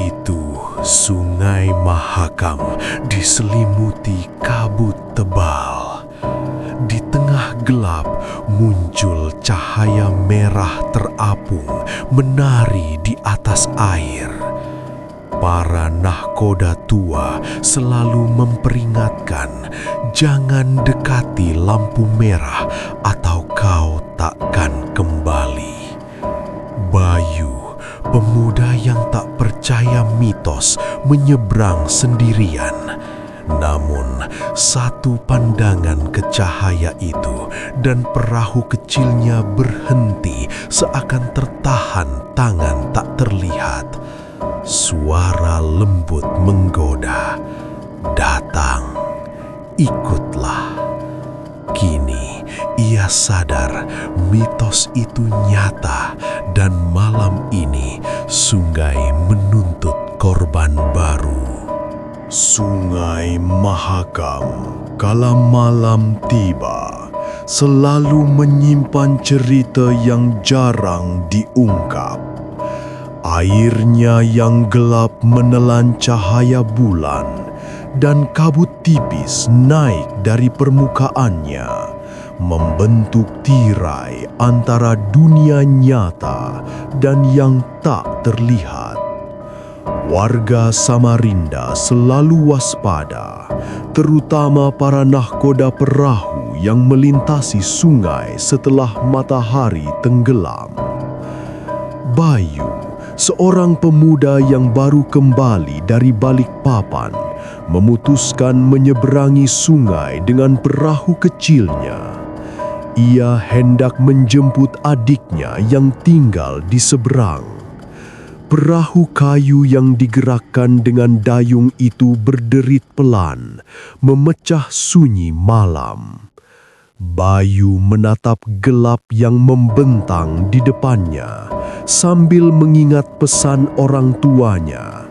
itu Sungai Mahakam diselimuti kabut tebal. Di tengah gelap muncul cahaya merah terapung menari di atas air. Para nahkoda tua selalu memperingatkan, jangan dekati lampu merah atau kau takkan kembali. Bayu, pemuda yang tak percaya mitos, menyeberang sendirian. Namun, satu pandangan ke cahaya itu dan perahu kecilnya berhenti seakan tertahan tangan tak terlihat. Suara lembut menggoda, "Datang, ikutlah." Kini ia sadar mitos itu nyata dan malam ini sungai menuntut korban baru. Sungai Mahakam kala malam tiba selalu menyimpan cerita yang jarang diungkap. Airnya yang gelap menelan cahaya bulan dan kabut tipis naik dari permukaannya, membentuk tirai antara dunia nyata dan yang tak terlihat. Warga Samarinda selalu waspada, terutama para nahkoda perahu yang melintasi sungai setelah matahari tenggelam. Bayu, seorang pemuda yang baru kembali dari Balikpapan, memutuskan menyeberangi sungai dengan perahu kecilnya. Ia hendak menjemput adiknya yang tinggal di seberang. Perahu kayu yang digerakkan dengan dayung itu berderit pelan, memecah sunyi malam. Bayu menatap gelap yang membentang di depannya, sambil mengingat pesan orang tuanya.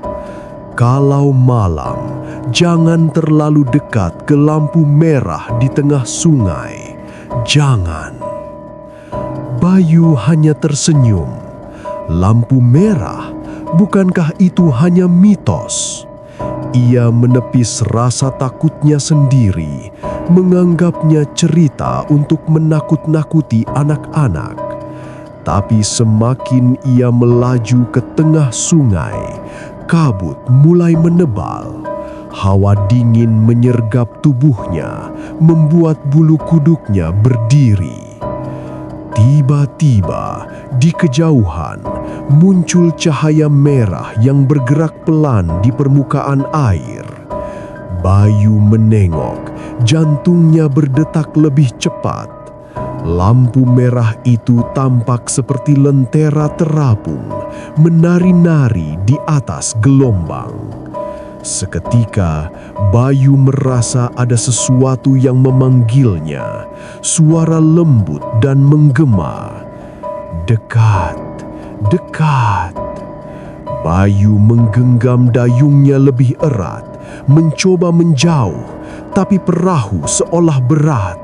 Kalau malam, jangan terlalu dekat ke lampu merah di tengah sungai. Jangan. Bayu hanya tersenyum. Lampu merah, bukankah itu hanya mitos? Ia menepis rasa takutnya sendiri, menganggapnya cerita untuk menakut-nakuti anak-anak. Tapi semakin ia melaju ke tengah sungai, kabut mulai menebal. Hawa dingin menyergap tubuhnya, membuat bulu kuduknya berdiri. Tiba-tiba, di kejauhan, muncul cahaya merah yang bergerak pelan di permukaan air. Bayu menengok, jantungnya berdetak lebih cepat. Lampu merah itu tampak seperti lentera terapung, menari-nari di atas gelombang. Seketika, Bayu merasa ada sesuatu yang memanggilnya, suara lembut dan menggema. Dekat, dekat. Bayu menggenggam dayungnya lebih erat, mencoba menjauh, tapi perahu seolah berat.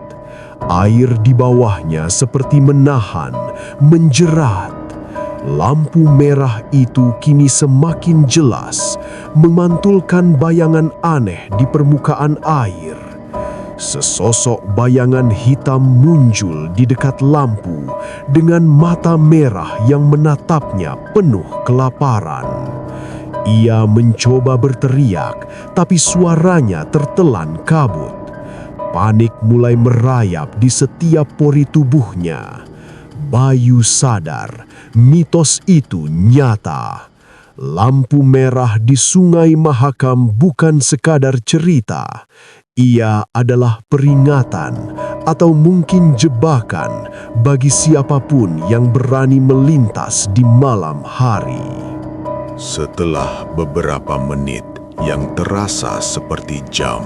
Air di bawahnya seperti menahan, menjerat. Lampu merah itu kini semakin jelas, memantulkan bayangan aneh di permukaan air. Sesosok bayangan hitam muncul di dekat lampu dengan mata merah yang menatapnya penuh kelaparan. Ia mencoba berteriak, tapi suaranya tertelan kabut. Panik mulai merayap di setiap pori tubuhnya. Bayu sadar, mitos itu nyata. Lampu merah di Sungai Mahakam bukan sekadar cerita. Ia adalah peringatan atau mungkin jebakan bagi siapapun yang berani melintas di malam hari. Setelah beberapa menit yang terasa seperti jam,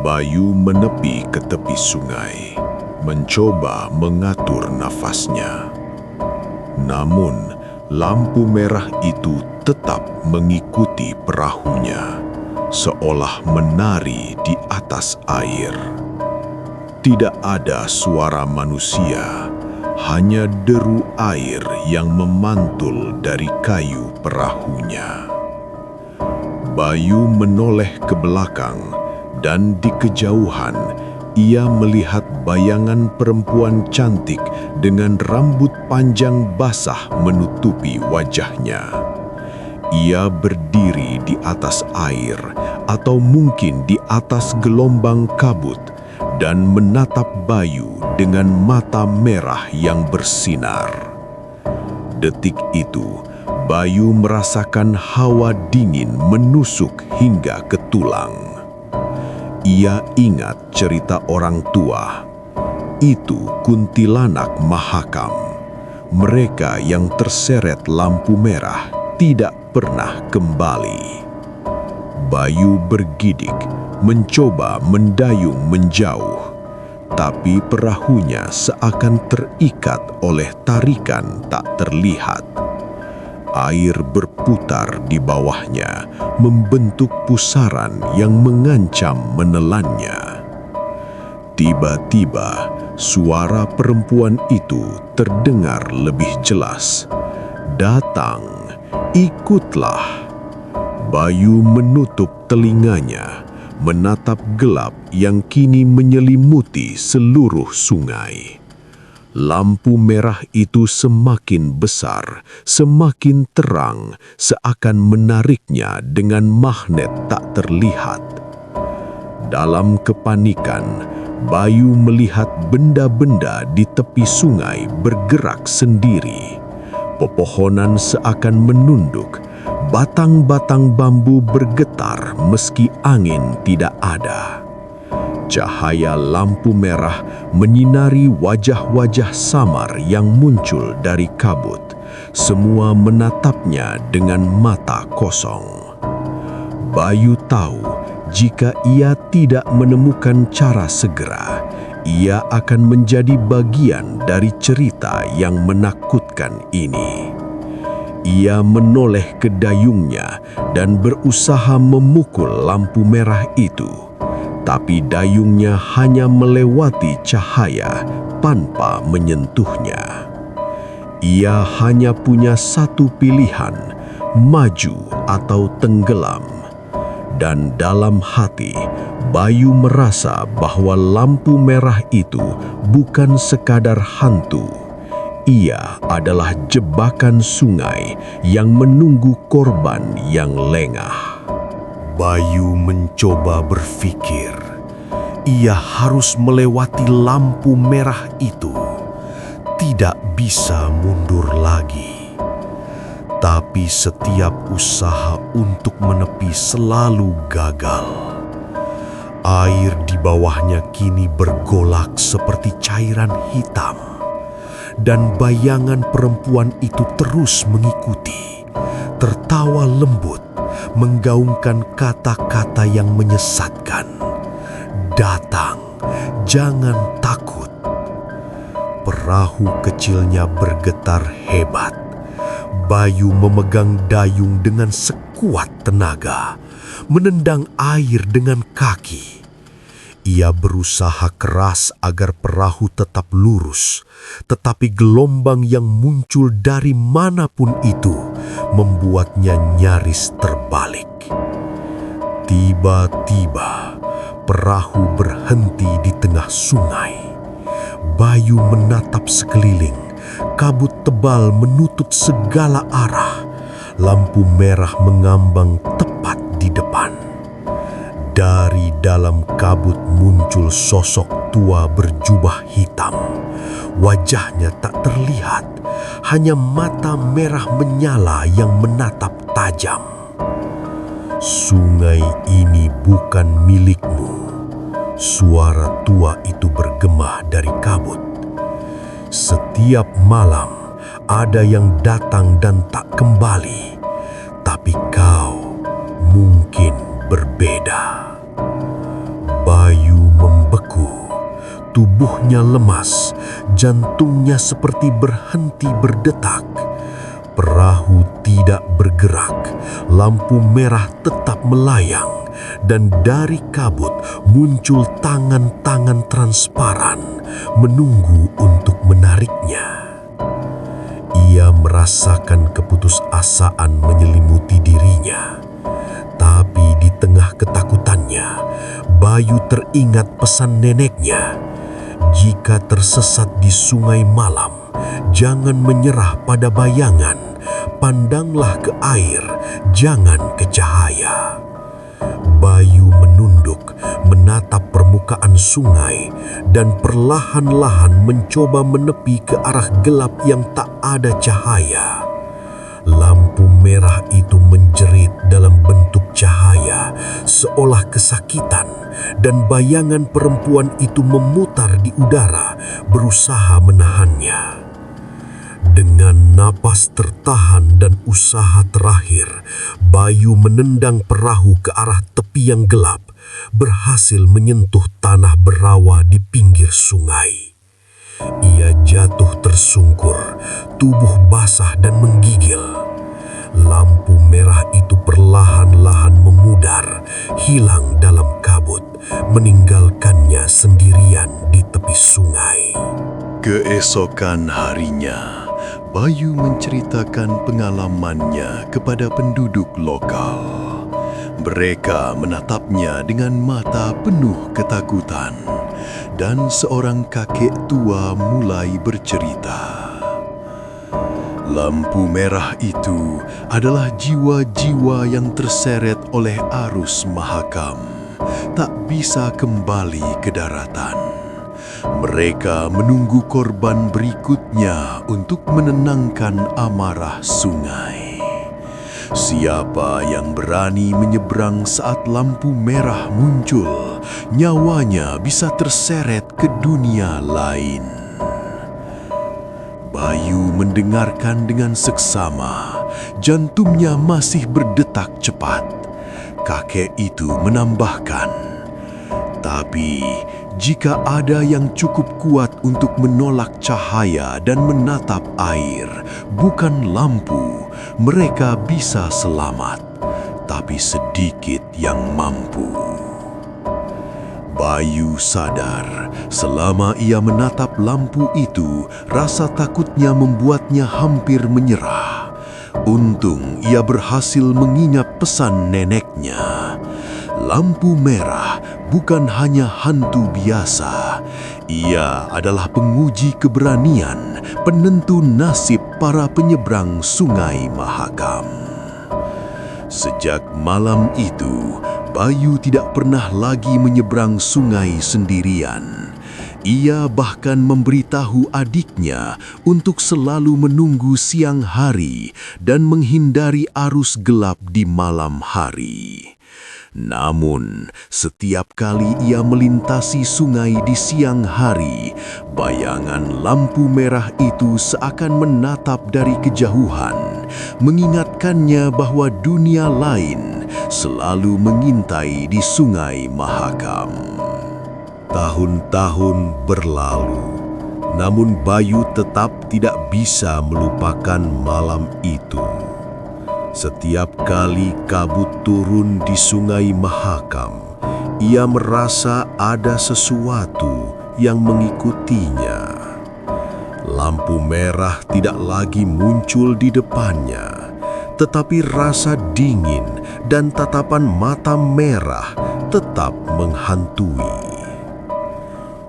Bayu menepi ke tepi sungai, mencoba mengatur nafasnya. Namun, lampu merah itu tetap mengikuti perahunya, seolah menari di atas air. Tidak ada suara manusia, hanya deru air yang memantul dari kayu perahunya. Bayu menoleh ke belakang dan di kejauhan ia melihat bayangan perempuan cantik dengan rambut panjang basah menutupi wajahnya. Ia berdiri di atas air atau mungkin di atas gelombang kabut dan menatap Bayu dengan mata merah yang bersinar. Detik itu, Bayu merasakan hawa dingin menusuk hingga ke tulang. Ia ingat cerita orang tua. Itu kuntilanak Mahakam. Mereka yang terseret lampu merah tidak pernah kembali. Bayu bergidik, mencoba mendayung menjauh, tapi perahunya seakan terikat oleh tarikan tak terlihat. Air berputar di bawahnya, membentuk pusaran yang mengancam menelannya. Tiba-tiba, suara perempuan itu terdengar lebih jelas. "Datang, ikutlah." Bayu menutup telinganya, menatap gelap yang kini menyelimuti seluruh sungai. Lampu merah itu semakin besar, semakin terang, seakan menariknya dengan magnet tak terlihat. Dalam kepanikan, Bayu melihat benda-benda di tepi sungai bergerak sendiri. Pepohonan seakan menunduk, batang-batang bambu bergetar meski angin tidak ada. Cahaya lampu merah menyinari wajah-wajah samar yang muncul dari kabut. Semua menatapnya dengan mata kosong. Bayu tahu jika ia tidak menemukan cara segera, ia akan menjadi bagian dari cerita yang menakutkan ini. Ia menoleh ke dayungnya dan berusaha memukul lampu merah itu. Tapi dayungnya hanya melewati cahaya tanpa menyentuhnya. Ia hanya punya satu pilihan, maju atau tenggelam. Dan dalam hati, Bayu merasa bahwa lampu merah itu bukan sekadar hantu. Ia adalah jebakan sungai yang menunggu korban yang lengah. Bayu mencoba berpikir, ia harus melewati lampu merah itu. Tidak bisa mundur lagi. Tapi setiap usaha untuk menepi selalu gagal. Air di bawahnya kini bergolak seperti cairan hitam. Dan bayangan perempuan itu terus mengikuti, tertawa lembut, menggaungkan kata-kata yang menyesatkan. "Datang, jangan takut." Perahu kecilnya bergetar hebat. Bayu memegang dayung dengan sekuat tenaga, menendang air dengan kaki. Ia berusaha keras agar perahu tetap lurus, tetapi gelombang yang muncul dari manapun itu membuatnya nyaris terbalik. Tiba-tiba, perahu berhenti di tengah sungai. Bayu menatap sekeliling, kabut tebal menutup segala arah. Lampu merah mengambang tepat di depan. Dari dalam kabut muncul sosok tua berjubah hitam. Wajahnya tak terlihat, hanya mata merah menyala yang menatap tajam. "Sungai ini bukan milikmu," suara tua itu bergema dari kabut. "Setiap malam ada yang datang dan tak kembali, tapi kau mungkin berbeda." Bayu membeku, tubuhnya lemas, jantungnya seperti berhenti berdetak. Perahu tidak bergerak, lampu merah tetap melayang, dan dari kabut muncul tangan-tangan transparan menunggu untuk menariknya. Ia merasakan keputusasaan menyelimuti dirinya, tapi Bayu teringat pesan neneknya, jika tersesat di sungai malam, jangan menyerah pada bayangan, pandanglah ke air, jangan ke cahaya. Bayu menunduk, menatap permukaan sungai, dan perlahan-lahan mencoba menepi ke arah gelap yang tak ada cahaya. Lampu merah itu menjerit dalam bentuk cahaya, seolah kesakitan, dan bayangan perempuan itu memutar di udara, berusaha menahannya. Dengan napas tertahan dan usaha terakhir, Bayu menendang perahu ke arah tepi yang gelap, berhasil menyentuh tanah berawa di pinggir sungai. Ia jatuh tersungkur, tubuh basah dan menggigil. Lampu merah itu perlahan-lahan memudar, hilang dalam kabut, meninggalkannya sendirian di tepi sungai. Keesokan harinya, Bayu menceritakan pengalamannya kepada penduduk lokal. Mereka menatapnya dengan mata penuh ketakutan, dan seorang kakek tua mulai bercerita. Lampu merah itu adalah jiwa-jiwa yang terseret oleh arus Mahakam, tak bisa kembali ke daratan. Mereka menunggu korban berikutnya untuk menenangkan amarah sungai. Siapa yang berani menyeberang saat lampu merah muncul, nyawanya bisa terseret ke dunia lain. Bayu mendengarkan dengan seksama, jantungnya masih berdetak cepat. Kakek itu menambahkan, tapi jika ada yang cukup kuat untuk menolak cahaya dan menatap air, bukan lampu, mereka bisa selamat, tapi sedikit yang mampu. Bayu sadar, selama ia menatap lampu itu, rasa takutnya membuatnya hampir menyerah. Untung ia berhasil mengingat pesan neneknya. Lampu merah bukan hanya hantu biasa. Ia adalah penguji keberanian, penentu nasib para penyeberang Sungai Mahakam. Sejak malam itu, Bayu tidak pernah lagi menyeberang sungai sendirian. Ia bahkan memberitahu adiknya untuk selalu menunggu siang hari dan menghindari arus gelap di malam hari. Namun, setiap kali ia melintasi sungai di siang hari, bayangan lampu merah itu seakan menatap dari kejauhan, mengingatkannya bahwa dunia lain selalu mengintai di Sungai Mahakam. Tahun-tahun berlalu, namun Bayu tetap tidak bisa melupakan malam itu. Setiap kali kabut turun di Sungai Mahakam, ia merasa ada sesuatu yang mengikutinya. Lampu merah tidak lagi muncul di depannya, tetapi rasa dingin dan tatapan mata merah tetap menghantui.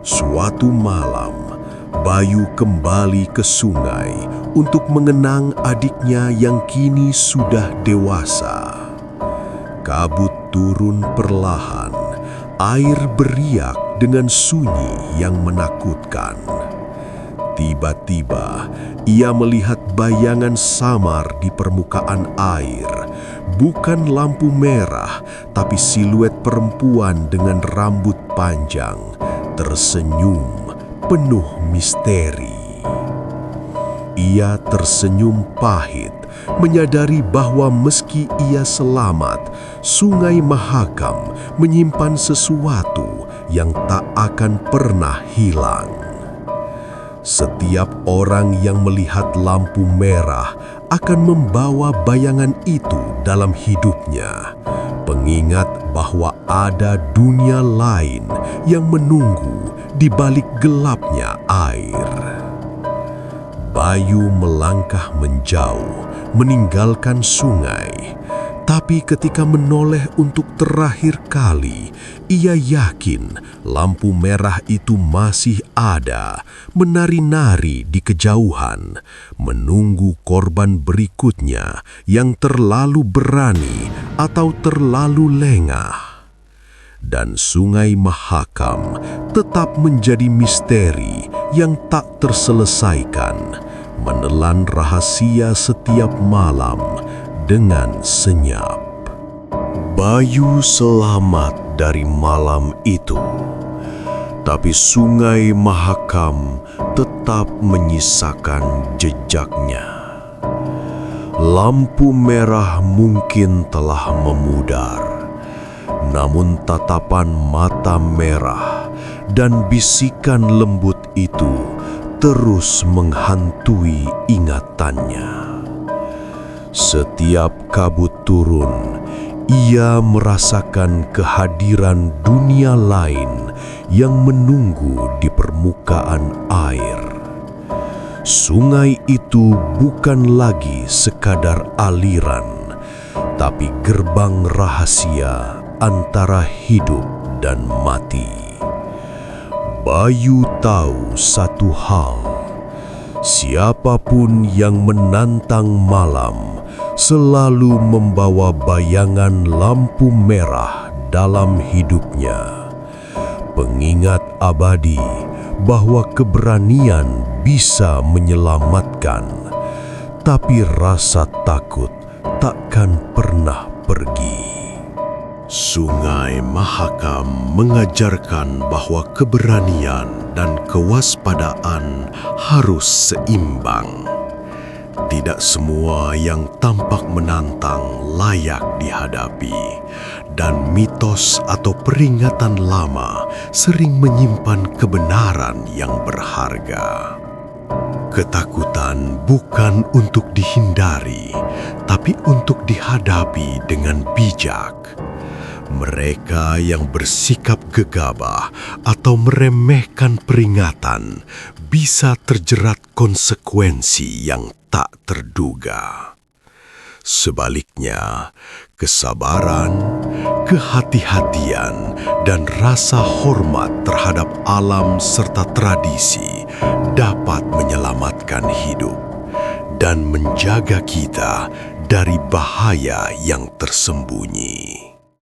Suatu malam, Bayu kembali ke sungai untuk mengenang adiknya yang kini sudah dewasa. Kabut turun perlahan, air beriak dengan sunyi yang menakutkan. Tiba-tiba, ia melihat bayangan samar di permukaan air. Bukan lampu merah, tapi siluet perempuan dengan rambut panjang, tersenyum penuh misteri. Ia tersenyum pahit, menyadari bahwa meski ia selamat, Sungai Mahakam menyimpan sesuatu yang tak akan pernah hilang. Setiap orang yang melihat lampu merah akan membawa bayangan itu dalam hidupnya, pengingat bahwa ada dunia lain yang menunggu di balik gelapnya air. Bayu melangkah menjauh, meninggalkan sungai. Tapi ketika menoleh untuk terakhir kali, ia yakin lampu merah itu masih ada, menari-nari di kejauhan, menunggu korban berikutnya yang terlalu berani atau terlalu lengah. Dan Sungai Mahakam tetap menjadi misteri yang tak terselesaikan, menelan rahasia setiap malam dengan senyap. Bayu selamat dari malam itu, tapi Sungai Mahakam tetap menyisakan jejaknya. Lampu merah mungkin telah memudar, namun tatapan mata merah dan bisikan lembut itu terus menghantui ingatannya. Setiap kabut turun, ia merasakan kehadiran dunia lain yang menunggu di permukaan air. Sungai itu bukan lagi sekadar aliran, tapi gerbang rahasia antara hidup dan mati. Bayu tahu satu hal, siapapun yang menantang malam selalu membawa bayangan lampu merah dalam hidupnya. Pengingat abadi bahwa keberanian bisa menyelamatkan, tapi rasa takut takkan pernah pergi. Sungai Mahakam mengajarkan bahwa keberanian dan kewaspadaan harus seimbang. Tidak semua yang tampak menantang layak dihadapi, dan mitos atau peringatan lama sering menyimpan kebenaran yang berharga. Ketakutan bukan untuk dihindari, tapi untuk dihadapi dengan bijak. Mereka yang bersikap gegabah atau meremehkan peringatan bisa terjerat konsekuensi yang tak terduga. Sebaliknya, kesabaran, kehati-hatian, dan rasa hormat terhadap alam serta tradisi dapat menyelamatkan hidup dan menjaga kita dari bahaya yang tersembunyi.